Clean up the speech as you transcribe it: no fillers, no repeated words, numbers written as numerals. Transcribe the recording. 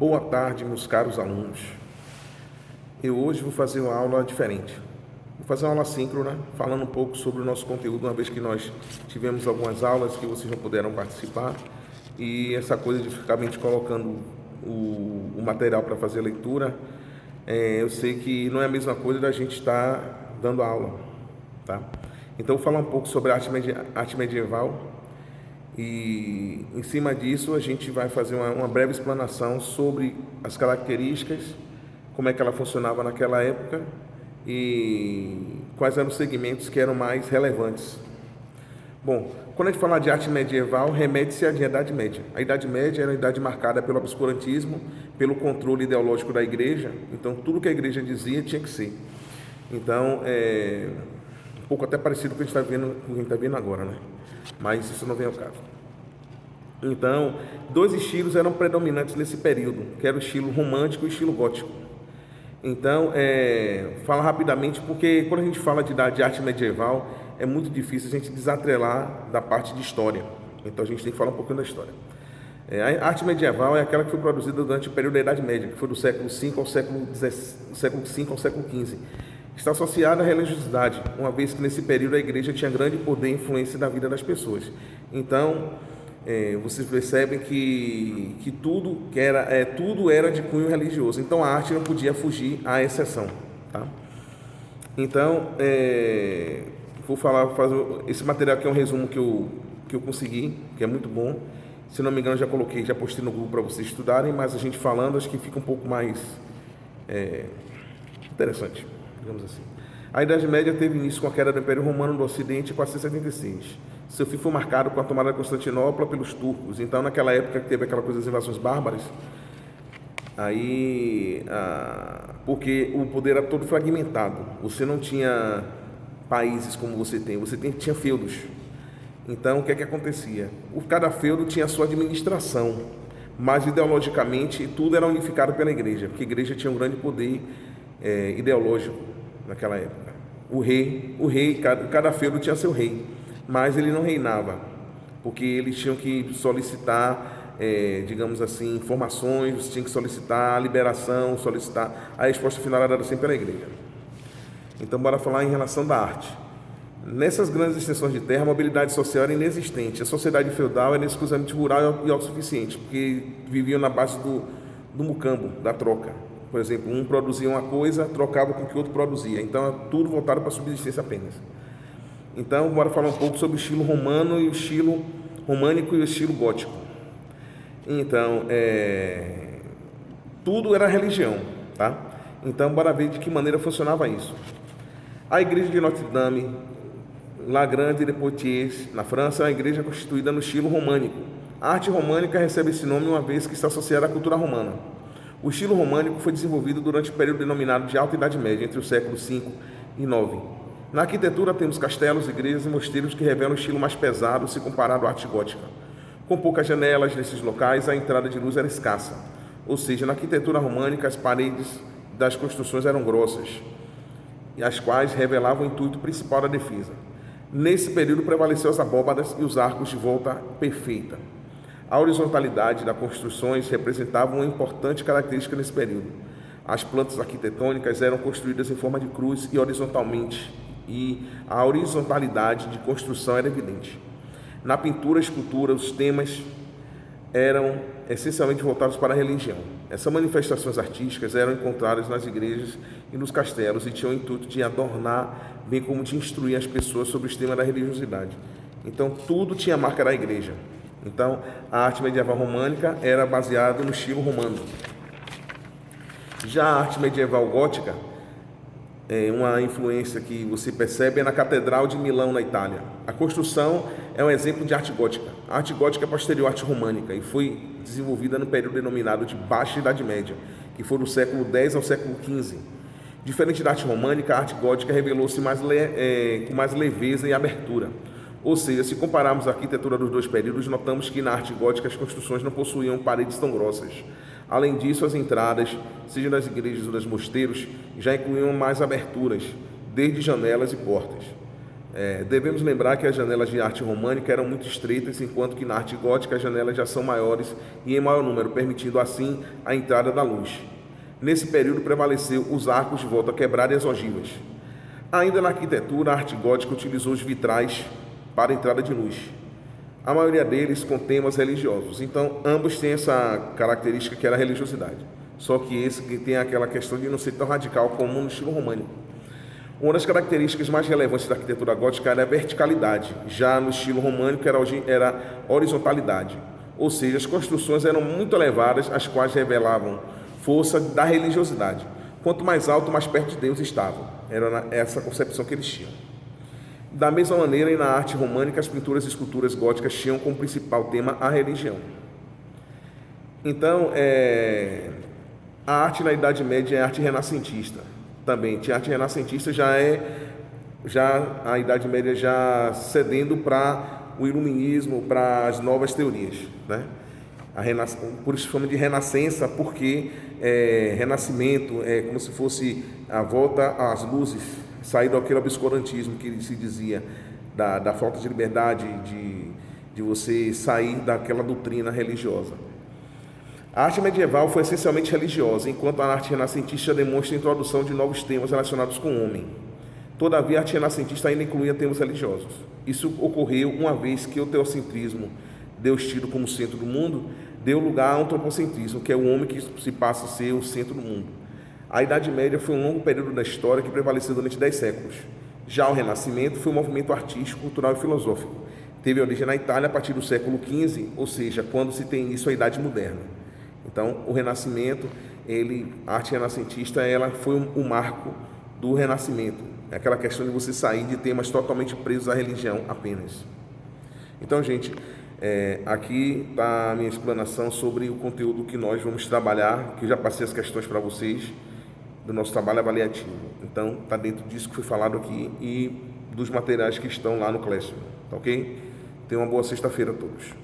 Boa tarde, meus caros alunos. Eu hoje vou fazer uma aula diferente. Vou fazer uma aula síncrona, falando um pouco sobre o nosso conteúdo, uma vez que nós tivemos algumas aulas que vocês não puderam participar. E essa coisa de ficar colocando o material para fazer a leitura, eu sei que não é a mesma coisa da gente estar dando aula, tá? Então, vou falar um pouco sobre a arte medieval. E em cima disso a gente vai fazer uma breve explanação sobre as características, como é que ela funcionava naquela época e quais eram os segmentos que eram mais relevantes. Bom, quando a gente fala de arte medieval, remete-se à Idade Média. A Idade Média era uma idade marcada pelo obscurantismo, pelo controle ideológico da igreja, então tudo que a igreja dizia tinha que ser. Então, um pouco até parecido com o que a gente está vendo agora, né? Mas isso não vem ao caso. Então, dois estilos eram predominantes nesse período, que era o estilo romântico e o estilo gótico. Então, fala rapidamente, porque quando a gente fala de arte medieval, é muito difícil a gente desatrelar da parte de história. Então, a gente tem que falar um pouquinho da história. A arte medieval é aquela que foi produzida durante o período da Idade Média, que foi do século V ao século XV. Está associada à religiosidade, uma vez que nesse período a igreja tinha grande poder e influência na vida das pessoas. Então, vocês percebem que tudo era de cunho religioso. Então, a arte não podia fugir à exceção, tá? Então, vou fazer esse material aqui é um resumo que eu consegui, que é muito bom. Se não me engano, já postei no Google para vocês estudarem, mas a gente falando, acho que fica um pouco mais interessante, digamos assim. A Idade Média teve início com a queda do Império Romano do Ocidente em 476. Seu fim foi marcado com a tomada de Constantinopla pelos turcos. Então, naquela época que teve aquela coisa das invasões bárbaras, porque o poder era todo fragmentado. Você não tinha países como você tinha feudos. Então, o que é que acontecia? Cada feudo tinha a sua administração, mas ideologicamente tudo era unificado pela igreja, porque a igreja tinha um grande poder ideológico naquela época. Cada feudo tinha seu rei, mas ele não reinava, porque eles tinham que solicitar, digamos assim, informações, tinham que solicitar a liberação, solicitar. A resposta final era dada sempre pela igreja. Então, bora falar em relação da arte. Nessas grandes extensões de terra, a mobilidade social era inexistente. A sociedade feudal era exclusivamente rural e autossuficiente, porque viviam na base do mucambo, da troca. Por exemplo, um produzia uma coisa, trocava com o que o outro produzia. Então, tudo voltado para a subsistência apenas. Então, bora falar um pouco sobre o estilo romano e o estilo românico e o estilo gótico. Então, tudo era religião, tá? Então, bora ver de que maneira funcionava isso. A igreja de Notre-Dame, La Grande de Poitiers, na França, é uma igreja constituída no estilo românico. A arte românica recebe esse nome uma vez que está associada à cultura romana. O estilo românico foi desenvolvido durante o período denominado de Alta Idade Média, entre os séculos V e IX. Na arquitetura temos castelos, igrejas e mosteiros que revelam um estilo mais pesado se comparado à arte gótica. Com poucas janelas nesses locais, a entrada de luz era escassa. Ou seja, na arquitetura românica, as paredes das construções eram grossas, e as quais revelavam o intuito principal da defesa. Nesse período prevaleceu as abóbadas e os arcos de volta perfeita. A horizontalidade das construções representava uma importante característica nesse período. As plantas arquitetônicas eram construídas em forma de cruz e horizontalmente, e a horizontalidade de construção era evidente. Na pintura e escultura, os temas eram essencialmente voltados para a religião. Essas manifestações artísticas eram encontradas nas igrejas e nos castelos e tinham o intuito de adornar, bem como de instruir as pessoas sobre o tema da religiosidade. Então, tudo tinha a marca da igreja. Então, a arte medieval românica era baseada no estilo romano. Já a arte medieval gótica, uma influência que você percebe é na Catedral de Milão, na Itália. A construção é um exemplo de arte gótica. A arte gótica é posterior à arte românica e foi desenvolvida no período denominado de Baixa Idade Média, que foi do século X ao século XV. Diferente da arte românica, a arte gótica revelou-se com mais leveza e abertura. Ou seja, se compararmos a arquitetura dos dois períodos, notamos que na arte gótica as construções não possuíam paredes tão grossas. Além disso, as entradas, seja das igrejas ou dos mosteiros, já incluíam mais aberturas, desde janelas e portas. Devemos lembrar que as janelas de arte românica eram muito estreitas, enquanto que na arte gótica as janelas já são maiores e em maior número, permitindo assim a entrada da luz. Nesse período prevaleceu os arcos de volta quebrada e as ogivas. Ainda na arquitetura, a arte gótica utilizou os vitrais para a entrada de luz. A maioria deles com temas religiosos. Então, ambos têm essa característica que era a religiosidade. Só que esse que tem aquela questão de não ser tão radical como no estilo românico. Uma das características mais relevantes da arquitetura gótica era a verticalidade. Já no estilo românico era horizontalidade. Ou seja, as construções eram muito elevadas, as quais revelavam força da religiosidade. Quanto mais alto, mais perto de Deus estavam. Era essa concepção que eles tinham. Da mesma maneira, na arte românica, as pinturas e esculturas góticas tinham como principal tema a religião. Então, a arte na Idade Média é arte renascentista. Também tinha arte renascentista, já a Idade Média já cedendo para o iluminismo, para as novas teorias, né? Por isso chama de renascença, porque renascimento é como se fosse a volta às luzes, sair daquele obscurantismo que se dizia, da falta de liberdade, de você sair daquela doutrina religiosa. A arte medieval foi essencialmente religiosa, enquanto a arte renascentista demonstra a introdução de novos temas relacionados com o homem. Todavia, a arte renascentista ainda incluía temas religiosos. Isso ocorreu uma vez que o teocentrismo, Deus tido como centro do mundo, deu lugar ao antropocentrismo, que é o homem que se passa a ser o centro do mundo. A Idade Média foi um longo período da história que prevaleceu durante 10 séculos. Já o Renascimento foi um movimento artístico, cultural e filosófico. Teve origem na Itália a partir do século XV, ou seja, quando se tem início a Idade Moderna. Então, o Renascimento, a arte renascentista, ela foi o marco do Renascimento. É aquela questão de você sair de temas totalmente presos à religião apenas. Então, gente, aqui está a minha explanação sobre o conteúdo que nós vamos trabalhar, que eu já passei as questões para vocês, do nosso trabalho avaliativo. Então, está dentro disso que foi falado aqui e dos materiais que estão lá no Classroom, tá ok? Tenham uma boa sexta-feira a todos.